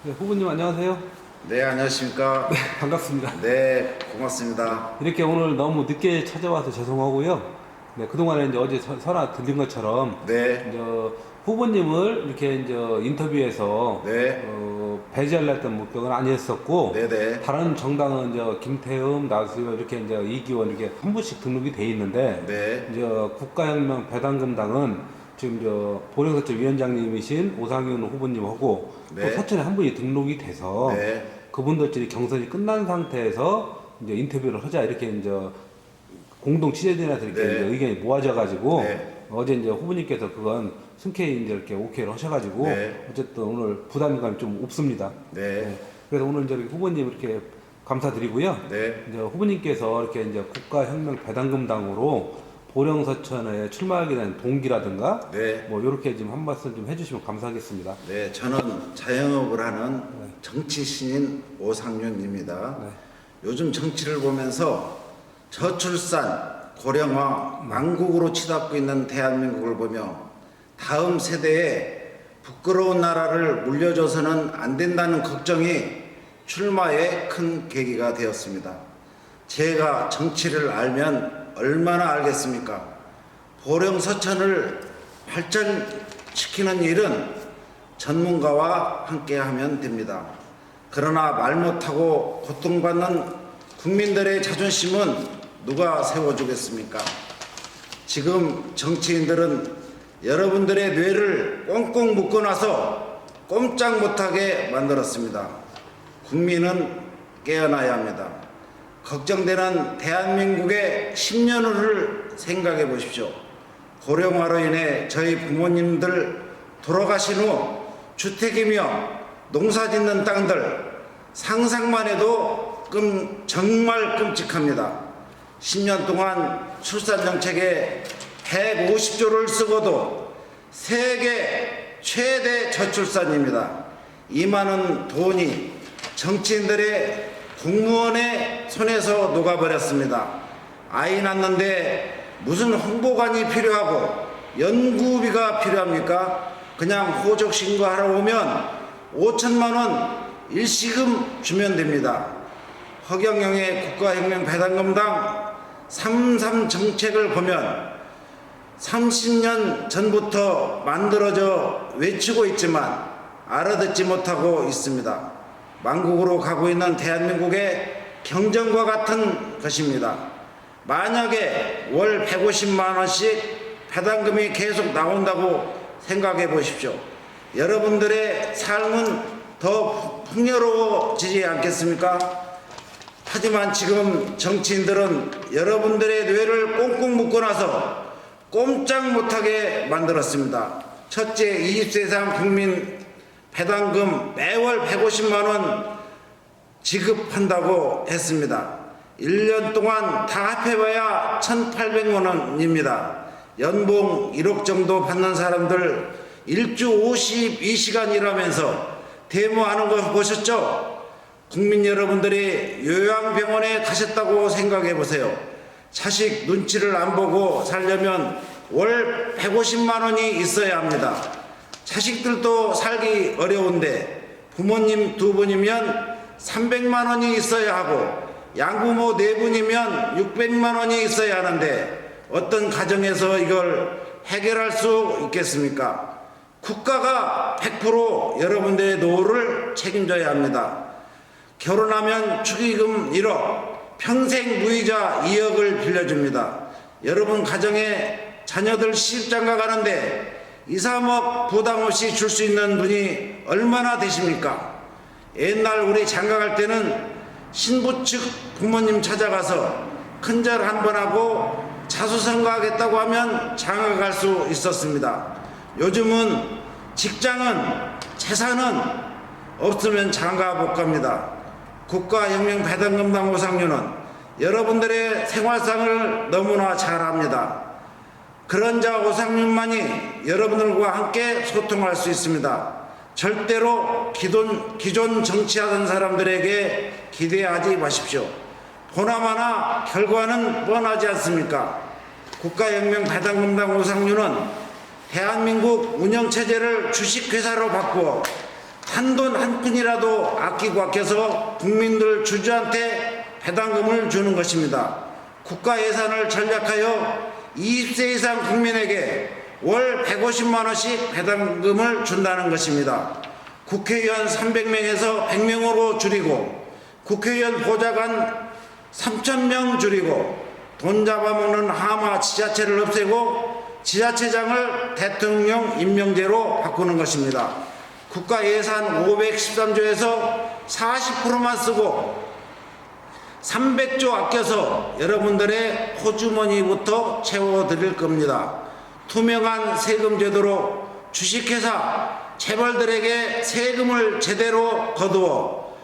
네, 후보님 안녕하세요. 네, 안녕하십니까. 네, 반갑습니다. 네, 고맙습니다. 이렇게 오늘 너무 늦게 찾아와서 죄송하고요. 네, 그동안에 이제 어제 설화 들린 것처럼 네, 이제 후보님을 이렇게 이제 인터뷰에서 네, 배제하려 했던 목적은 아니었었고, 네, 네, 다른 정당은 이제 김태흠, 나수요 이렇게 이제 이기원 이렇게 한 분씩 등록이 돼 있는데, 네, 이제 국가혁명 배당금당은 지금 보령서초 위원장님이신 오상윤 후보님하고 또 네, 서천에 한 분이 등록이 돼서 네, 그분들끼리 경선이 끝난 상태에서 이제 인터뷰를 하자 이렇게 이제 공동 취재진에서 이렇게 네. 이제 의견이 모아져 가지고 네. 어제 이제 후보님께서 그건 흔쾌히 이제 이렇게 오케이를 하셔가지고 네. 어쨌든 오늘 부담감이 좀 없습니다. 네, 그래서 오늘 이제 후보님 이렇게 감사드리고요. 네, 이제 후보님께서 이렇게 이제 국가혁명 배당금당으로 보령서천에 출마하게 된 동기라든가 네, 뭐 이렇게 좀 한 말씀 좀 해주시면 감사하겠습니다. 네. 저는 자영업을 하는 정치 신인 오상윤입니다. 네. 요즘 정치를 보면서 저출산, 고령화, 망국으로 치닫고 있는 대한민국을 보며 다음 세대에 부끄러운 나라를 물려줘서는 안 된다는 걱정이 출마의 큰 계기가 되었습니다. 제가 정치를 알면 얼마나 알겠습니까? 보령 서천을 발전시키는 일은 전문가와 함께 하면 됩니다. 그러나 말 못하고 고통받는 국민들의 자존심은 누가 세워주겠습니까? 지금 정치인들은 여러분들의 뇌를 꽁꽁 묶어놔서 꼼짝 못하게 만들었습니다. 국민은 깨어나야 합니다. 걱정되는 대한민국의 10년 후를 생각해 보십시오. 고령화로 인해 저희 부모님들 돌아가신 후 주택이며 농사 짓는 땅들 상상만 해도 정말 끔찍합니다. 10년 동안 출산정책에 150조를 쓰고도 세계 최대 저출산입니다. 이 많은 돈이 정치인들의 공무원의 손에서 녹아버렸습니다. 아이 낳는데 무슨 홍보관이 필요하고 연구비가 필요합니까? 그냥 호적 신고하러 오면 5천만 원 일시금 주면 됩니다. 허경영의 국가혁명 배당금당 3.3 정책을 보면 30년 전부터 만들어져 외치고 있지만 알아듣지 못하고 있습니다. 망국으로 가고 있는 대한민국의 경전과 같은 것입니다. 만약에 월 150만 원씩 배당금이 계속 나온다고 생각해 보십시오. 여러분들의 삶은 더 풍요로워지지 않겠습니까? 하지만 지금 정치인들은 여러분들의 뇌를 꽁꽁 묶어놔서 꼼짝 못하게 만들었습니다. 첫째, 20세 이상 국민 배당금 매월 150만 원 지급한다고 했습니다. 1년 동안 다 합해봐야 1,800만 원입니다. 연봉 1억 정도 받는 사람들 일주 52시간 일하면서 데모하는 거 보셨죠? 국민 여러분들이 요양병원에 가셨다고 생각해 보세요. 자식 눈치를 안 보고 살려면 월 150만 원이 있어야 합니다. 자식들도 살기 어려운데 부모님 두 분이면 300만 원이 있어야 하고 양부모 네 분이면 600만 원이 있어야 하는데 어떤 가정에서 이걸 해결할 수 있겠습니까? 국가가 100% 여러분들의 노후를 책임져야 합니다. 결혼하면 축의금 1억, 평생 무이자 2억을 빌려줍니다. 여러분 가정에 자녀들 시집장가 가는데 2, 3억 부담 없이 줄 수 있는 분이 얼마나 되십니까? 옛날 우리 장가 갈 때는 신부 측 부모님 찾아가서 큰절 한 번 하고 자수성가하겠다고 하면 장가 갈 수 있었습니다. 요즘은 직장은 재산은 없으면 장가 못 갑니다. 국가혁명 배당금당 오상윤은 여러분들의 생활상을 너무나 잘 압니다. 그런 자 오상윤만이 여러분들과 함께 소통할 수 있습니다. 절대로 기존 정치하던 사람들에게 기대하지 마십시오. 보나마나 결과는 뻔하지 않습니까? 국가혁명 배당금당 오상윤은 대한민국 운영체제를 주식회사로 바꾸어 단돈 한 푼이라도 아껴서 국민들 주주한테 배당금을 주는 것입니다. 국가 예산을 전략하여 20세 이상 국민에게 월 150만 원씩 배당금을 준다는 것입니다. 국회의원 300명에서 100명으로 줄이고 국회의원 보좌관 3,000명 줄이고 돈 잡아먹는 하마 지자체를 없애고 지자체장을 대통령 임명제로 바꾸는 것입니다. 국가 예산 513조에서 40%만 쓰고 300조 아껴서 여러분들의 호주머니부터 채워드릴 겁니다. 투명한 세금 제도로 주식회사 재벌들에게 세금을 제대로 거두어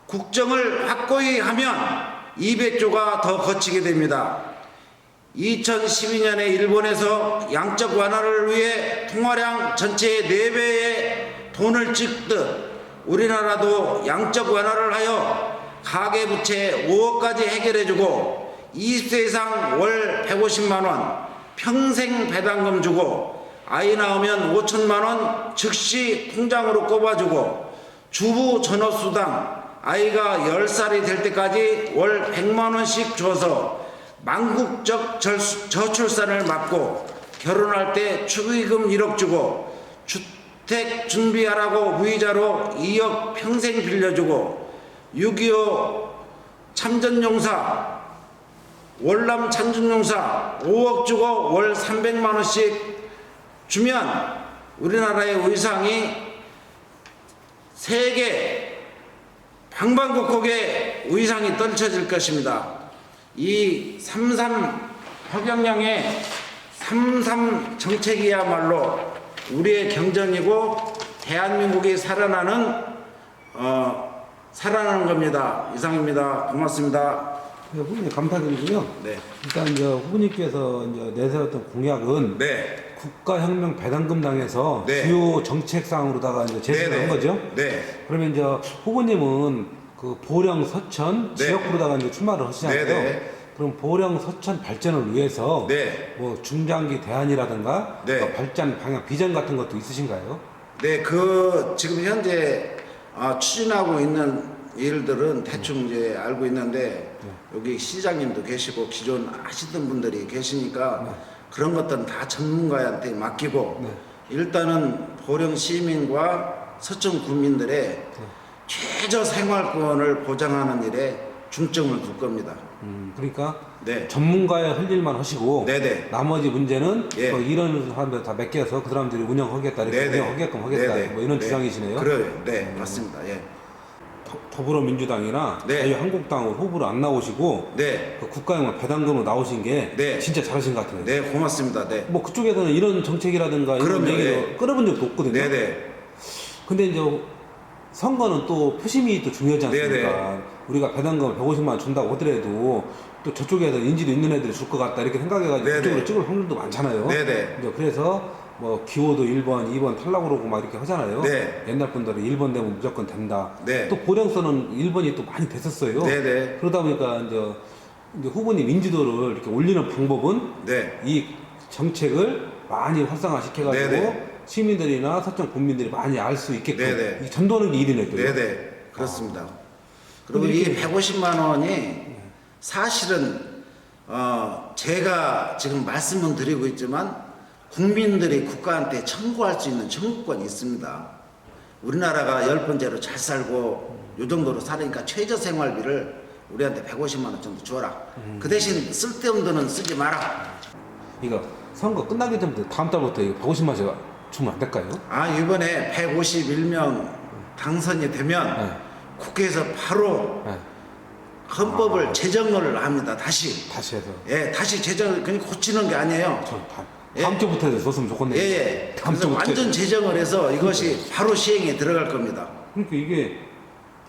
국정을 확고히 하면 200조가 더 거치게 됩니다. 2012년에 일본에서 양적 완화를 위해 통화량 전체의 4배의 돈을 찍듯 우리나라도 양적 완화를 하여 가계부채 5억까지 해결해주고 20세 이상 월 150만 원 평생 배당금 주고 아이 낳으면 5천만 원 즉시 통장으로 꼽아주고 주부 전업수당 아이가 10살이 될 때까지 월 100만 원씩 줘서 망국적 저출산을 막고 결혼할 때 축의금 1억 주고 주택 준비하라고 무이자로 2억 평생 빌려주고 6.25 참전용사 월남 참전용사 5억 주고 월 300만 원씩 주면 우리나라의 위상이 세계 방방곡곡에 위상이 떨쳐질 것입니다. 이 3.3 허경영의 3.3 정책이야말로 우리의 경전이고 대한민국이 살아나는 겁니다. 이상입니다. 고맙습니다. 네, 후보님 감사드리고요. 네. 일단 이제 후보님께서 이제 내세웠던 공약은 네. 국가혁명 배당금당에서 네. 주요 정책사항으로다가 이제 제시를 한 거죠. 네. 그러면 이제 후보님은 그 보령 서천 네. 지역구로다가 이제 출마를 하시잖아요. 네. 그럼 보령 서천 발전을 위해서 네. 뭐 중장기 대안이라든가 네. 또 발전 방향 비전 같은 것도 있으신가요? 네, 지금 현재 추진하고 있는 일들은 대충 이제 알고 있는데 여기 시장님도 계시고 기존 하시던 분들이 계시니까 그런 것들은 다 전문가한테 맡기고 일단은 보령 시민과 서천 국민들의 최저 생활권을 보장하는 일에 중점을 둘 겁니다. 그러니까 네. 전문가의 할 일만 하시고 네네. 나머지 문제는 예. 뭐 이런 사람들 다 맡겨서 그 사람들이 운영하겠다 이렇게 네네. 운영하게끔 하겠다 네네. 뭐 이런 네. 주장이시네요. 그래요. 네, 맞습니다. 예. 더불어민주당이나 네. 자유한국당으로 후보로 안 나오시고 네. 그 국가용만 배당금으로 나오신 게 네. 진짜 잘하신 것 같아요. 네, 고맙습니다. 네. 뭐 그쪽에서는 이런 정책이라든가 이런 그럼요, 얘기를 예. 끌어본 적도 없거든요. 네네. 근데 이제 선거는 또 표심이 또 중요하지 않습니까? 네네. 우리가 배당금을 150만 원 준다고 하더라도 또 저쪽에서 인지도 있는 애들이 줄 것 같다 이렇게 생각해가지고 네네. 그쪽으로 찍을 확률도 많잖아요. 네네. 이제 그래서 뭐 기호도 1번, 2번 탈락으로 그러고 막 이렇게 하잖아요. 네. 옛날 분들은 1번 되면 무조건 된다. 네. 또 보령서는 1번이 또 많이 됐었어요. 네네. 그러다 보니까 이제 후보님 인지도를 이렇게 올리는 방법은 네. 이 정책을 많이 활성화시켜가지고 네네. 시민들이나 서천 국민들이 많이 알 수 있게끔 네네. 이 전도는 게 일이네 또. 네네. 그렇습니다. 그리고 이렇게- 이 150만 원이 사실은 제가 지금 말씀은 드리고 있지만 국민들이 국가한테 청구할 수 있는 청구권이 있습니다. 우리나라가 10번째로 잘 살고 요 정도로 살으니까 최저 생활비를 우리한테 150만 원 정도 줘라. 그 대신 쓸데없는 돈은 쓰지 마라. 이거 선거 끝나기 전부터 다음 달부터 이거 150만 원씩 주면 안 될까요? 이번에 151명 당선이 되면 네. 국회에서 바로 네. 헌법을 제정을 합니다. 다시. 다시 해서. 예, 다시 제정을 그냥 고치는 게 아니에요. 다음 예. 주부터 해서 줬으면 좋겠네요. 예. 다음 그래서 주부터. 완전 제정을 해서 이것이 바로 시행에 들어갈 겁니다. 그러니까 이게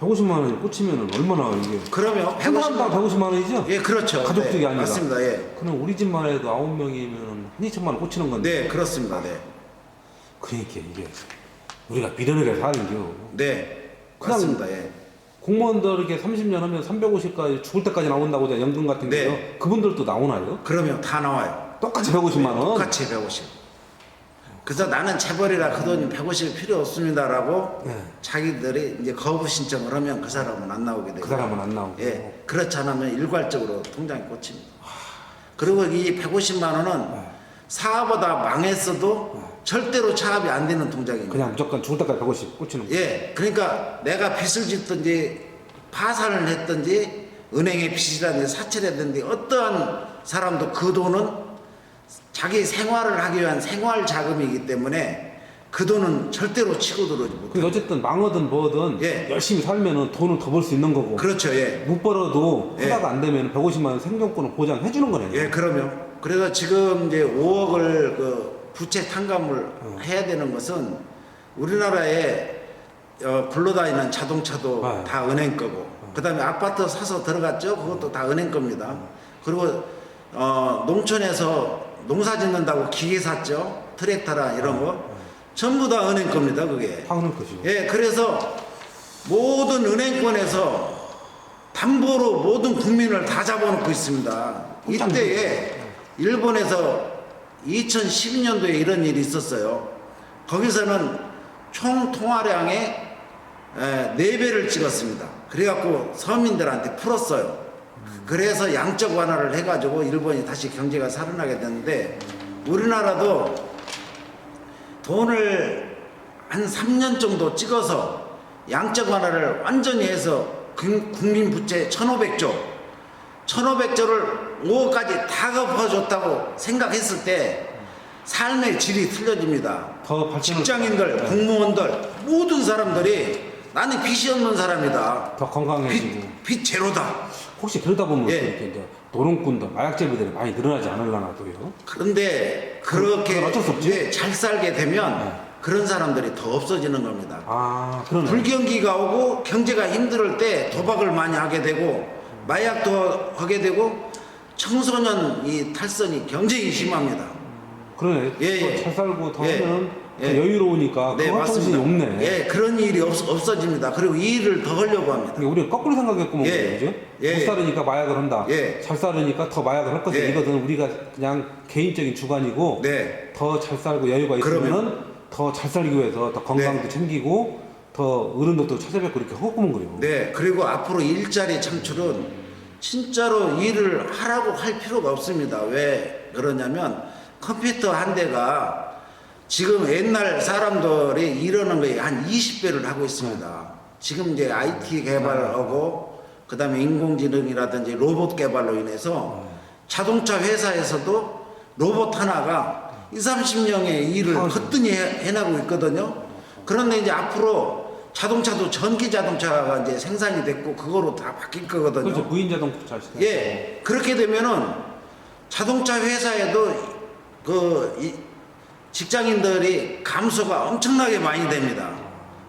150만 원이 꽂히면 얼마나 이게. 그러면 한 사람당 150만 원이죠? 예, 그렇죠. 가족들이 네, 아니라. 맞습니다. 예. 그럼 우리 집만 해도 9명이면 한 2천만 원 꽂히는 건데. 네, 그렇습니다. 네. 그러니까 이게 우리가 미련하게 사는겨. 네. 그냥 맞습니다. 예. 공무원들 이렇게 30년 하면 350까지 죽을 때까지 나온다고 하죠. 연금 같은 네. 게요. 그분들도 나오나요? 그러면 다 나와요. 똑같이 150만 원. 똑같이 150. 그래서 나는 재벌이라 그 돈 150이 필요 없습니다라고 네. 자기들이 이제 거부 신청을 하면 그 사람은 안 나오게 되고 그 사람은 안 나오고. 예, 그렇지 않으면 일괄적으로 통장에 꽂힙니다. 그리고 이 150만 원은 사업보다 망했어도 절대로 차압이 안 되는 통장입니다. 그냥 무조건 죽을 때까지 150 꽂히는 거예요. 예, 그러니까 내가 빚을 짓든지 파산을 했든지 은행에 빚이라든지 사채라든지 어떠한 사람도 그 돈은 자기 생활을 하기 위한 생활 자금이기 때문에 그 돈은 절대로 치고 들어오지 못해요. 그러니까 어쨌든 망하든 뭐든 예. 열심히 살면은 돈을 더 벌 수 있는 거고. 그렇죠, 예. 못 벌어도 예. 하다가 안 되면 150만 원 생존권을 보장해 주는 거네요. 예, 그럼요. 그래서 지금 이제 5억을 그 부채 탕감을 해야 되는 것은 우리나라에 굴러다니는 자동차도 아, 다 은행 거고, 그다음에 아파트 사서 들어갔죠, 그것도 다 은행 겁니다. 그리고 농촌에서 농사 짓는다고 기계 샀죠, 트랙터랑 이런 거 전부 다 은행 겁니다, 그게. 하는 거죠. 예, 그래서 모든 은행권에서 담보로 모든 국민을 다 잡아놓고 있습니다. 이때에 일본에서 2012년도에 이런 일이 있었어요. 거기서는 총 통화량의 4배를 찍었습니다. 그래갖고 서민들한테 풀었어요. 그래서 양적 완화를 해가지고 일본이 다시 경제가 살아나게 됐는데, 우리나라도 돈을 한 3년 정도 찍어서 양적 완화를 완전히 해서 국민 부채 1,500조를 5억까지 다 갚아줬다고 생각했을 때 삶의 질이 틀려집니다. 더 발전을- 직장인들, 공무원들, 모든 사람들이 나는 빚이 없는 사람이다. 더 건강해지고. 빚 제로다. 혹시 그러다 보면 예. 이렇게 이제 노동꾼들, 마약제비들이 많이 늘어나지 않으려나도요. 그런데 그건 그렇게 어쩔 수 없지. 이제 잘 살게 되면 네. 그런 사람들이 더 없어지는 겁니다. 아, 그러네. 불경기가 오고 경제가 힘들 때 도박을 많이 하게 되고 마약도 하게 되고 청소년 이 탈선이 굉장히 심합니다. 그러네. 예, 예. 더 잘 살고 더 예. 하면 더 예. 여유로우니까 네, 그 활동성이 맞습니다. 없네. 예, 그런 일이 없어집니다. 그리고 이 일을 더 하려고 합니다. 그러니까 우리가 거꾸로 생각했구만. 예. 그죠? 예. 못 살으니까 마약을 한다. 예. 잘 살으니까 더 마약을 할 거지. 예. 이것은 우리가 그냥 개인적인 주관이고 네, 더 잘 살고 여유가 그러면- 있으면은 더 잘 살기 위해서 더 건강도 네. 챙기고 더 어른들도 찾아뵙고 이렇게 허구면 그래요. 네. 그리고 앞으로 일자리 창출은 진짜로 일을 하라고 할 필요가 없습니다. 왜 그러냐면 컴퓨터 한 대가 지금 옛날 사람들이 일하는 거에 한 20배를 하고 있습니다. 지금 이제 IT 개발하고 그다음에 인공지능이라든지 로봇 개발로 인해서 자동차 회사에서도 로봇 하나가 20-30명의 일을 아, 거뜬히 해나가고 있거든요. 그런데 이제 앞으로 자동차도 전기 자동차가 이제 생산이 됐고 그거로 다 바뀔 거거든요. 그렇죠. 무인 자동차 시대. 예, 그렇게 되면은 자동차 회사에도 직장인들이 감소가 엄청나게 많이 됩니다.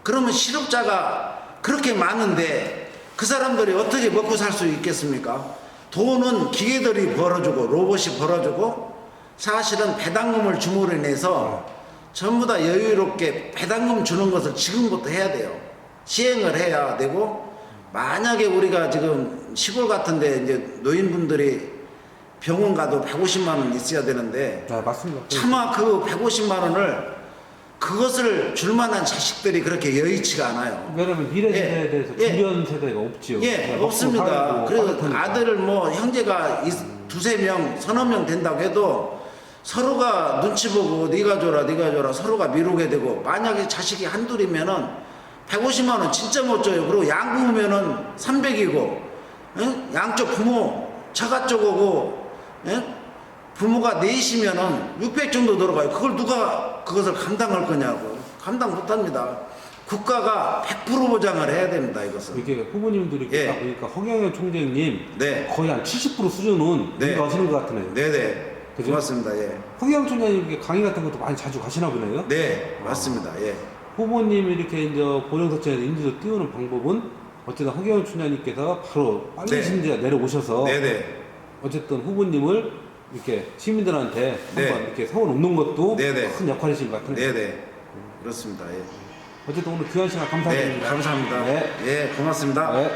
그러면 실업자가 그렇게 많은데 그 사람들이 어떻게 먹고 살 수 있겠습니까? 돈은 기계들이 벌어주고 로봇이 벌어주고 사실은 배당금을 줌으로 인해서 전부 다 여유롭게 배당금 주는 것을 지금부터 해야 돼요. 시행을 해야 되고, 만약에 우리가 지금 시골 같은데 이제 노인분들이 병원 가도 150만 원 있어야 되는데 네, 맞습니다. 차마 그 150만 원을 그것을 줄 만한 자식들이 그렇게 여의치가 않아요. 왜냐면 미래 세대에 예, 대해서 예. 주변 세대가 없지요. 예, 그냥 먹고 없습니다. 살고 그리고 빠듯하니까. 아들을 뭐 형제가 두세 명, 서너 명 된다고 해도 서로가 눈치 보고 네가 줘라 서로가 미루게 되고, 만약에 자식이 한둘이면은 150만 원 진짜 못 줘요. 그리고 양부면은 300이고 양쪽 부모 처가 쪽 오고 부모가 넷이면은 600 정도 들어가요. 그걸 누가 그것을 감당할 거냐고. 감당 못 합니다. 국가가 100% 보장을 해야 됩니다, 이것은. 이렇게 후보님들이 예. 보니까 허경영 총재님 네. 거의 한 70% 수준은 네. 가시는 것 같으네요. 네네. 그죠? 고맙습니다. 예. 허경영 총재님 이렇게 강의 같은 것도 많이 자주 가시나 보네요. 네, 맞습니다. 예. 후보님이 이렇게 이제 보령서천에서 인지도 띄우는 방법은 어쨌든 허경영 총재님께서 바로 빨리 네. 심지가 내려오셔서 네네. 어쨌든 후보님을 이렇게 시민들한테 네. 한번 이렇게 세워 놓는 것도 네네. 큰 역할이신 것 같네요. 네네. 그렇습니다. 예. 어쨌든 오늘 귀한 시간 네, 감사드립니다. 감사합니다. 네. 예, 고맙습니다. 네.